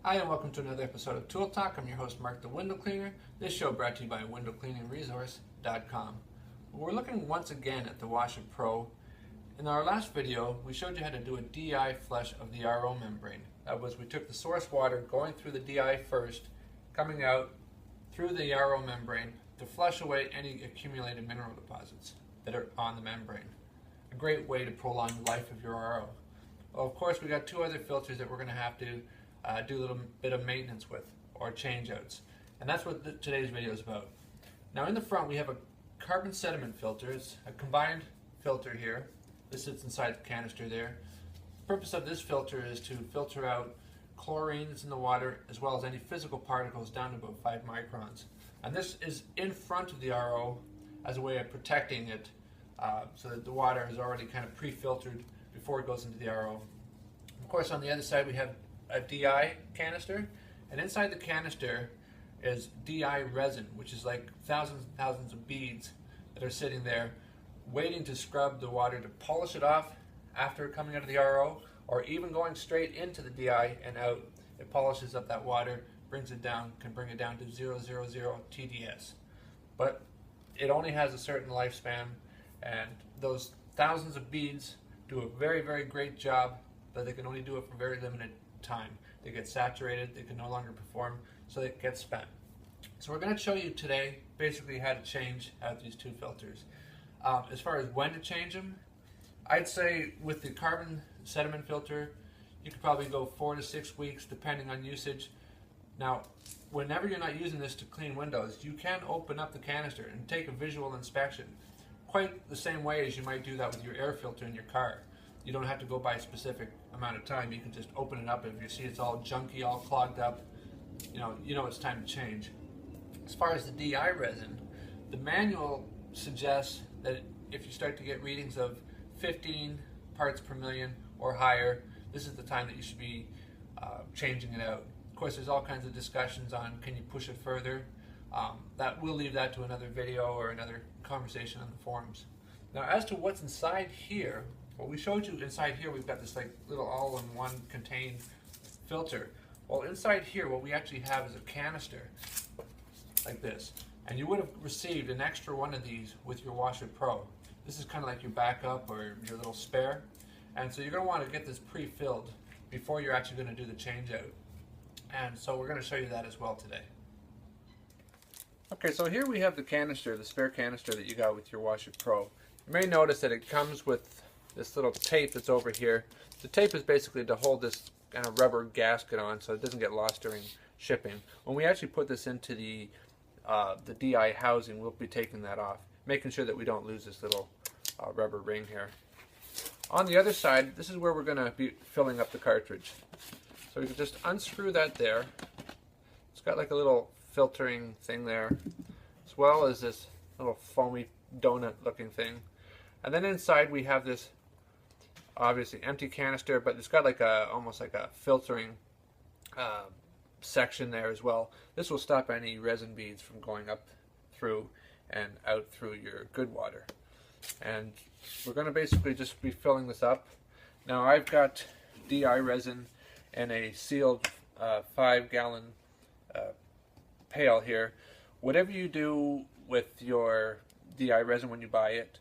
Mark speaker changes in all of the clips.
Speaker 1: Hi and welcome to another episode of Tool Talk. I'm your host Mark the Window Cleaner. This show brought to you by windowcleaningresource.com. We're looking once again at the Waterfed Pro. In our last video, we showed you how to do a DI flush of the RO membrane. That was, we took the source water going through the DI first, coming out through the RO membrane to flush away any accumulated mineral deposits that are on the membrane. A great way to prolong the life of your RO. Well, of course, we got two other filters that we're going to have to do a little bit of maintenance with, or change outs. And that's what today's video is about. Now in the front we have a carbon sediment filter. It's a combined filter here. This sits inside the canister there. The purpose of this filter is to filter out chlorine that's in the water, as well as any physical particles down to about 5 microns. And this is in front of the RO as a way of protecting it, so that the water is already kind of pre-filtered before it goes into the RO. Of course, on the other side we have a DI canister, and inside the canister is DI resin, which is like thousands and thousands of beads that are sitting there waiting to scrub the water to polish it off after coming out of the RO, or even going straight into the DI and out. It polishes up that water, brings it down, can bring it down to 000 TDS. But it only has a certain lifespan, and those thousands of beads do a very, very great job, but they can only do it for very limited time. They get saturated, they can no longer perform, so it gets spent. So we're going to show you today basically how to change out these two filters. As far as when to change them, I'd say with the carbon sediment filter you could probably go 4 to 6 weeks depending on usage. Now whenever you're not using this to clean windows, you can open up the canister and take a visual inspection, quite the same way as you might do that with your air filter in your car. You don't have to go by a specific amount of time. You can just open it up. If you see it's all junky, all clogged up, you know it's time to change. As far as the DI resin, the manual suggests that if you start to get readings of 15 parts per million or higher, this is the time that you should be changing it out. Of course, there's all kinds of discussions on can you push it further. We'll leave that to another video or another conversation on the forums. Now, as to what's inside here, well, we showed you inside here we've got this like little all-in-one contained filter. Well, inside here what we actually have is a canister like this, and you would have received an extra one of these with your Waterfed Pro. This is kind of like your backup or your little spare, and so you're going to want to get this pre-filled before you're actually going to do the change out. And so we're going to show you that as well today. Okay, so here we have the canister, the spare canister that you got with your Waterfed Pro. You may notice that it comes with this little tape that's over here. The tape is basically to hold this kind of rubber gasket on so it doesn't get lost during shipping. When we actually put this into the DI housing, we'll be taking that off, making sure that we don't lose this little rubber ring here. On the other side, this is where we're going to be filling up the cartridge. So we can just unscrew that there. It's got like a little filtering thing there, as well as this little foamy donut looking thing. And then inside we have this obviously empty canister, but it's got like almost like a filtering section there as well. This will stop any resin beads from going up through and out through your good water. And we're going to basically just be filling this up. Now I've got DI resin in a sealed 5-gallon pail here. Whatever you do with your DI resin when you buy it,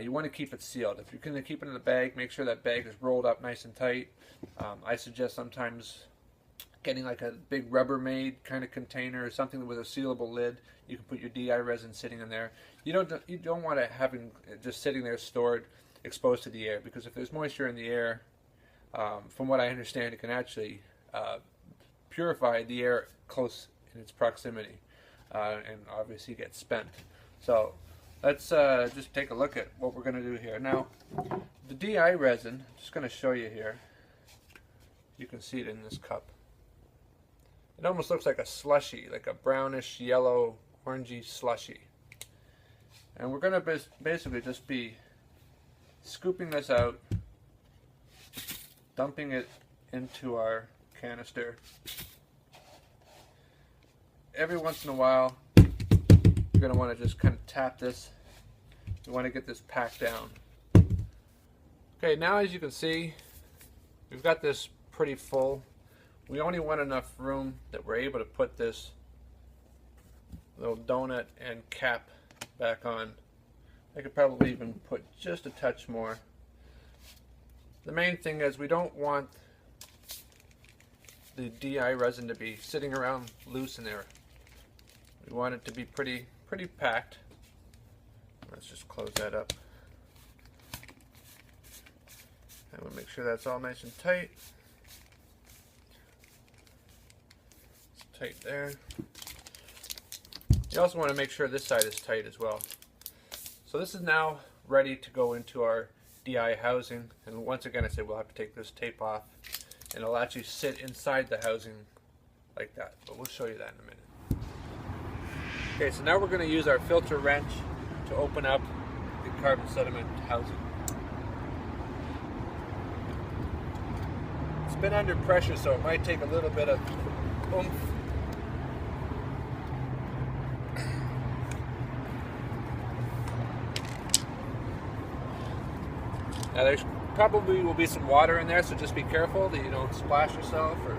Speaker 1: you want to keep it sealed. If you're going to keep it in a bag, make sure that bag is rolled up nice and tight. I suggest sometimes getting like a big Rubbermaid kind of container or something with a sealable lid. You can put your DI resin sitting in there. You don't want to have it just sitting there stored, exposed to the air, because if there's moisture in the air, from what I understand, it can actually purify the air close in its proximity, and obviously get spent. So let's just take a look at what we're going to do here. Now, the DI resin, I'm just going to show you here. You can see it in this cup. It almost looks like a slushy, like a brownish, yellow, orangey slushy. And we're going to basically just be scooping this out, dumping it into our canister. Every once in a while, you're going to want to just kind of tap this. You want to get this packed down. Okay, now as you can see, we've got this pretty full. we only want enough room that we're able to put this little donut and cap back on. I could probably even put just a touch more. The main thing is we don't want the DI resin to be sitting around loose in there. We want it to be pretty packed. Let's just close that up. And we'll make sure that's all nice and tight. It's tight there. You also want to make sure this side is tight as well. So this is now ready to go into our DI housing. And once again, I said we'll have to take this tape off, and it'll actually sit inside the housing like that. But we'll show you that in a minute. Okay, so now we're going to use our filter wrench to open up the carbon sediment housing. It's been under pressure, so it might take a little bit of oomph. Now there's probably will be some water in there, so just be careful that you don't splash yourself or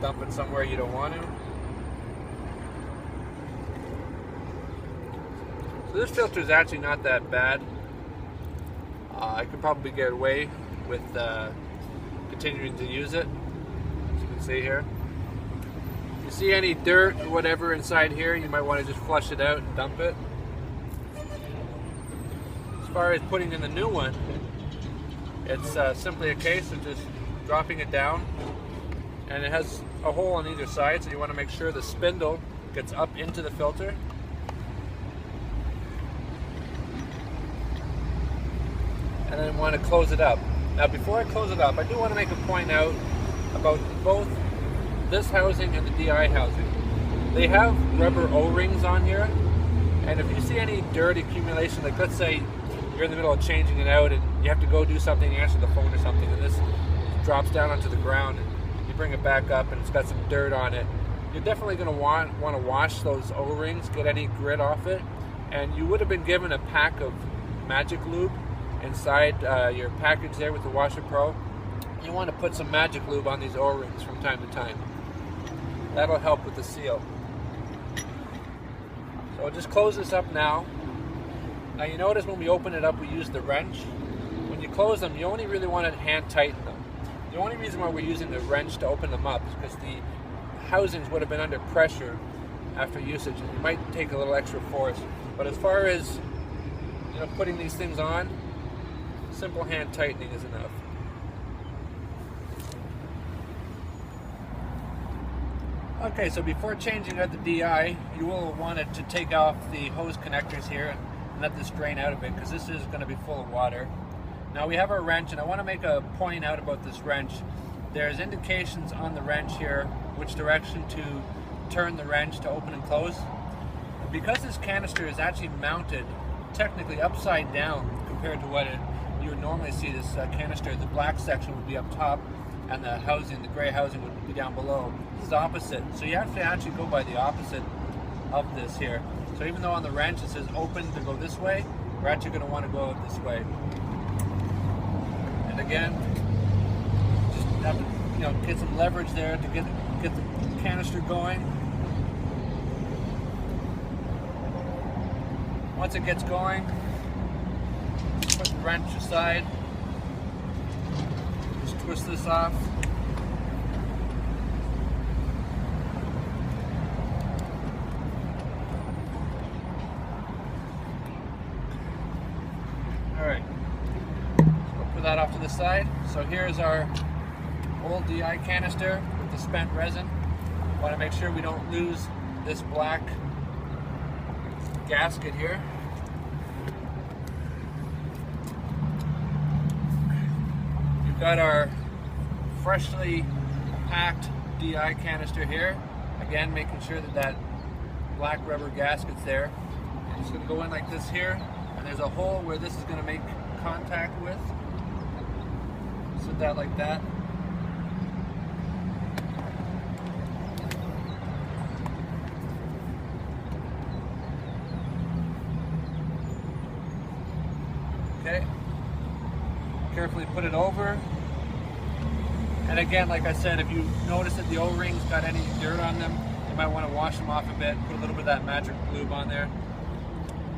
Speaker 1: dump it somewhere you don't want to. So this filter is actually not that bad. I could probably get away with continuing to use it, as you can see here. If you see any dirt or whatever inside here, you might want to just flush it out and dump it. As far as putting in the new one, it's simply a case of just dropping it down, and it has a hole on either side, so you want to make sure the spindle gets up into the filter. And then want to close it up. Now before I close it up, I do want to make a point out about both this housing and the DI housing. They have rubber O-rings on here, and if you see any dirt accumulation, like let's say you're in the middle of changing it out and you have to go do something, you answer the phone or something, and this drops down onto the ground and you bring it back up and it's got some dirt on it, you're definitely going to want to wash those O-rings, get any grit off it. And you would have been given a pack of Magic Lube inside your package there with the Washer Pro. You want to put some Magic Lube on these O-rings from time to time. That'll help with the seal. So I'll just close this up now. Now you notice when we open it up, we use the wrench. When you close them, you only really want to hand tighten them. The only reason why we're using the wrench to open them up is because the housings would have been under pressure after usage, and it might take a little extra force. But as far as putting these things on, simple hand tightening is enough. Okay, so before changing out the DI, you will want it to take off the hose connectors here and let this drain out a bit, because this is going to be full of water. Now we have our wrench, and I want to make a point out about this wrench. There's indications on the wrench here which direction to turn the wrench to open and close. Because this canister is actually mounted technically upside down compared to what you would normally see, this canister, the black section would be up top and the housing, the gray housing, would be down below. This is opposite, so you have to actually go by the opposite of this here. So even though on the wrench it says open to go this way, we're actually going to want to go this way. And again, just have to get some leverage there to get the canister going. Once it gets going, put the wrench aside. Just twist this off. Alright, so we'll put that off to the side. So here's our old DI canister with the spent resin. Want to make sure we don't lose this black gasket here. We've got our freshly packed DI canister here. Again, making sure that that black rubber gasket's there. And it's going to go in like this here, and there's a hole where this is going to make contact with. Sit that like that. Okay. Carefully put it over. And again, like I said, if you notice that the O-rings got any dirt on them, you might want to wash them off a bit, put a little bit of that magic lube on there.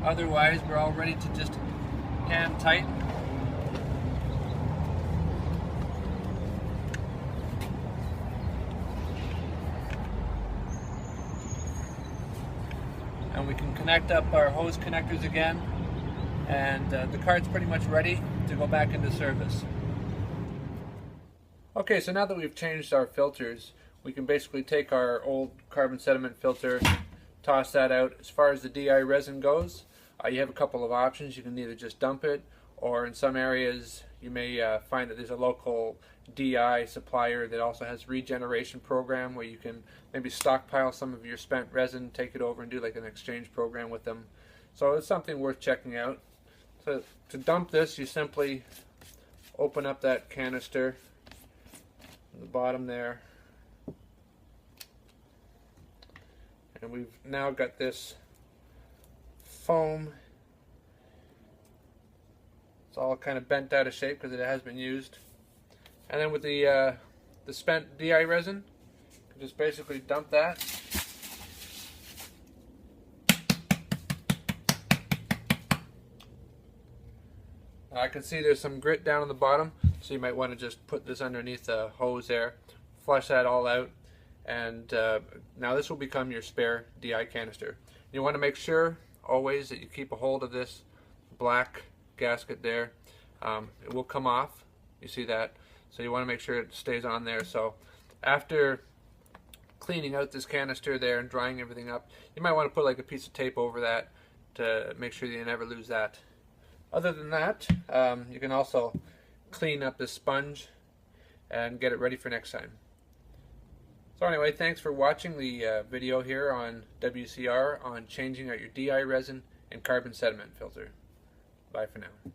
Speaker 1: Otherwise, we're all ready to just hand tighten. And we can connect up our hose connectors again, and the cart's pretty much ready to go back into service. Okay, so now that we've changed our filters, we can basically take our old carbon sediment filter, toss that out. As far as the DI resin goes, you have a couple of options. You can either just dump it, or in some areas you may find that there's a local DI supplier that also has regeneration program where you can maybe stockpile some of your spent resin, take it over and do like an exchange program with them. So it's something worth checking out. So to dump this, you simply open up that canister at the bottom there, and we've now got this foam. It's all kind of bent out of shape because it has been used. And then with the spent DI resin, you just basically dump that. I can see there's some grit down on the bottom, so you might want to just put this underneath the hose there, flush that all out, and now this will become your spare DI canister. You want to make sure always that you keep a hold of this black gasket there. It will come off, you see that, so you want to make sure it stays on there. So after cleaning out this canister there and drying everything up, you might want to put like a piece of tape over that to make sure that you never lose that. Other than that, you can also clean up this sponge and get it ready for next time. So anyway, thanks for watching the video here on WCR on changing out your DI resin and carbon sediment filter. Bye for now.